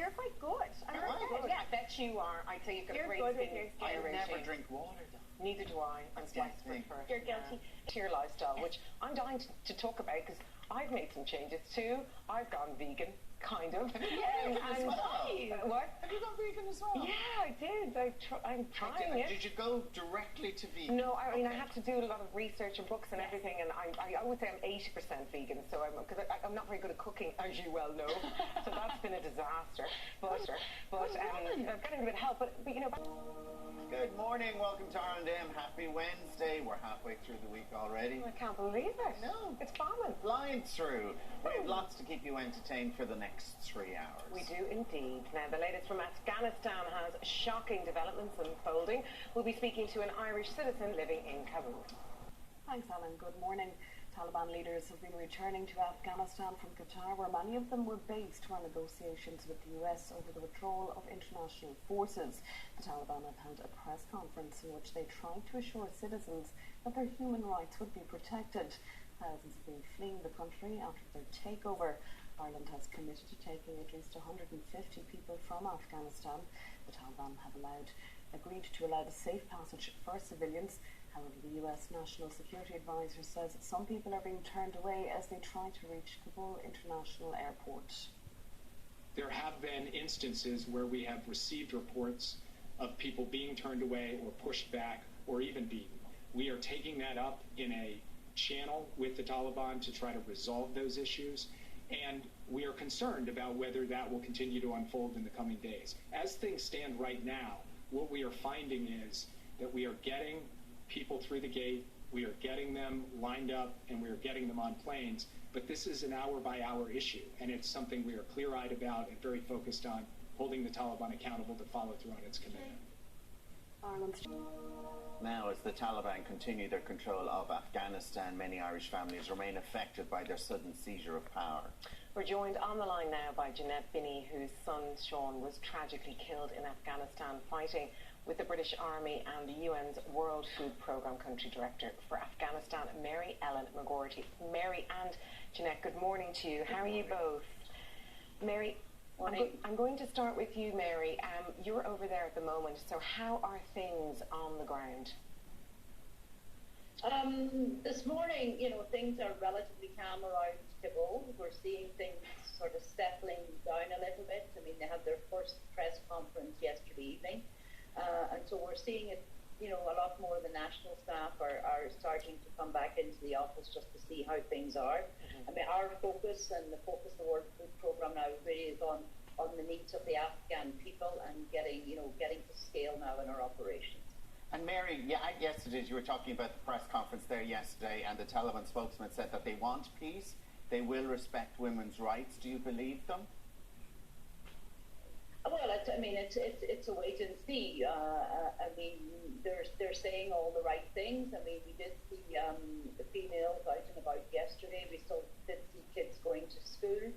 you're quite good. I'm very good. Yeah. I bet you are. I tell you, you've got You're a good great with your skin. skin. I never drink water, though. Neither do I. I'm desperate for it. You're guilty. To your lifestyle, which I'm dying to talk about because I've made some changes too. I've gone vegan, kind of. What? Have you gone vegan as well? Yeah, I did. I'm trying it. Did you go directly to vegan? No, I mean I have to do a lot of research and books and everything, and I would say I'm 80% vegan. So I'm not very good at cooking, as you well know. So that's been a disaster. But I'm getting a bit of help. But you know. Good morning, welcome to R&M. Happy Wednesday. We're halfway through the week already. I can't believe it. No. It's bombing. Flying through. We have lots to keep you entertained for the next 3 hours. We do indeed. Now, the latest from Afghanistan has shocking developments unfolding. We'll be speaking to an Irish citizen living in Kabul. Thanks, Alan. Good morning. Taliban leaders have been returning to Afghanistan from Qatar, where many of them were based for negotiations with the US over the withdrawal of international forces. The Taliban have held a press conference in which they tried to assure citizens that their human rights would be protected. Thousands have been fleeing the country after their takeover. Ireland has committed to taking at least 150 people from Afghanistan. The Taliban have agreed to allow the safe passage for civilians. However, the US National Security Advisor says some people are being turned away as they try to reach Kabul International Airport. There have been instances where we have received reports of people being turned away or pushed back or even beaten. We are taking that up in a channel with the Taliban to try to resolve those issues, and we are concerned about whether that will continue to unfold in the coming days. As things stand right now, what we are finding is that we are getting people through the gate, we are getting them lined up, and we are getting them on planes, but this is an hour-by-hour issue, and it's something we are clear-eyed about and very focused on holding the Taliban accountable to follow through on its commitment. Now, as the Taliban continue their control of Afghanistan, many Irish families remain affected by their sudden seizure of power. We're joined on the line now by Jeanette Binney, whose son Sean was tragically killed in Afghanistan fighting with the British Army, and the UN's World Food Programme Country Director for Afghanistan, Mary Ellen McGorty. Mary and Jeanette, good morning to you. How are you both? Mary, I'm going to start with you, Mary. You're over there at the moment, so how are things on the ground? This morning, things are relatively calm around Kabul. We're seeing things sort of settling down a little bit. I mean, they had their first press conference yesterday evening. And so we're seeing it, a lot more of the national staff are starting to come back into the office just to see how things are. I mean, our focus and the focus of the World Food Programme now really is on the needs of the Afghan people and getting to scale now in our operations. And Mary, I guess it is, you were talking about the press conference there yesterday, and the Taliban spokesman said that they want peace, they will respect women's rights. Do you believe them? Well, it's a wait and see. They're saying all the right things. I mean, we did see the females out and about yesterday. We still did see kids going to school.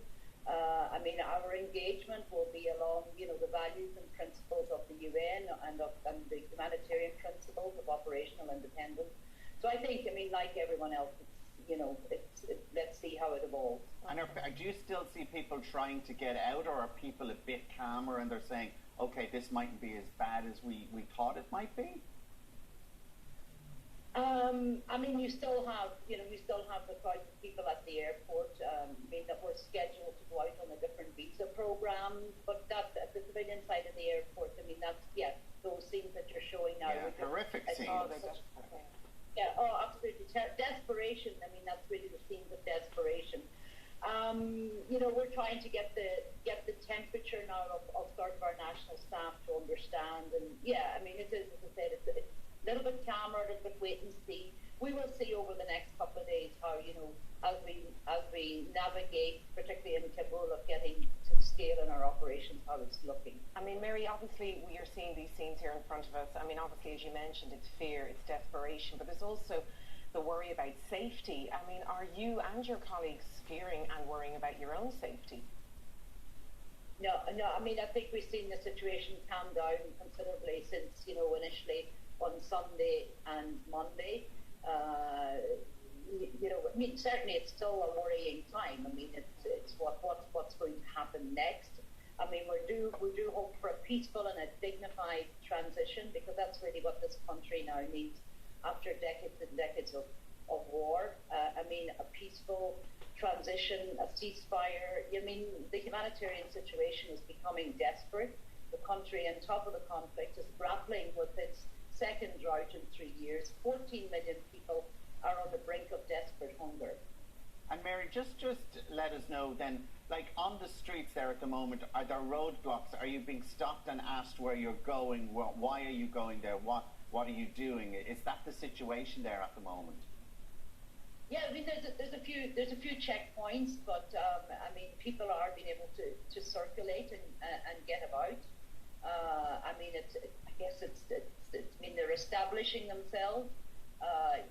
Our engagement will be along, the values and principles of the UN and the humanitarian principles of operational independence. So I think, like everyone else, let's see how it evolves. And do you still see people trying to get out, or are people a bit calmer and they're saying, okay, this mightn't be as bad as we thought it might be? You still have the crowd of people at the airport. That were scheduled to go out on a different visa program, but that's at the civilian side of the airport. Those scenes that you're showing now. Yeah, horrific scenes. Yeah, absolutely. Desperation. That's really the scenes of desperation. We're trying to get the temperature now of sort of our national staff to understand. And it is, as I said, it's a little bit calmer, a little bit wait and see. We will see over the next couple of days how, as we navigate, particularly in Kabul, of getting to scale in our operations, how it's looking. Mary, obviously we are seeing these scenes here in front of us. Obviously, as you mentioned, it's fear, it's desperation, but there's also the worry about safety. Are you and your colleagues fearing and worrying about your own safety? No. I think we've seen the situation calm down considerably since, initially on Sunday and Monday. Certainly it's still a worrying time. It's what's going to happen next. I mean, we do hope for a peaceful and a dignified transition, because that's really what this country now needs after decades and decades of war. I mean, a peaceful transition, a ceasefire. I mean, the humanitarian situation is becoming desperate. The country on top of the conflict is grappling with its second drought in 3 years. 14 million people are on the brink of desperate hunger. And Mary, just let us know then, like on the streets there at the moment, are there roadblocks? Are you being stopped and asked where you're going? Why are you going there? What are you doing? Is that the situation there at the moment? Yeah, I mean, there's a few checkpoints, but I mean, people are being able to circulate and get about. I mean, I guess it's I mean, they're establishing themselves.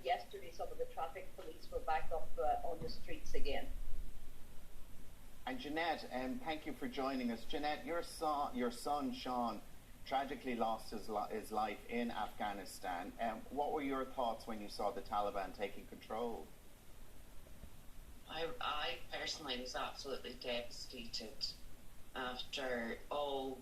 Yesterday, some of the traffic police were back up on the streets again. And Jeanette, thank you for joining us. Jeanette, your son Sean tragically lost his life in Afghanistan. What were your thoughts when you saw the Taliban taking control? I personally was absolutely devastated after all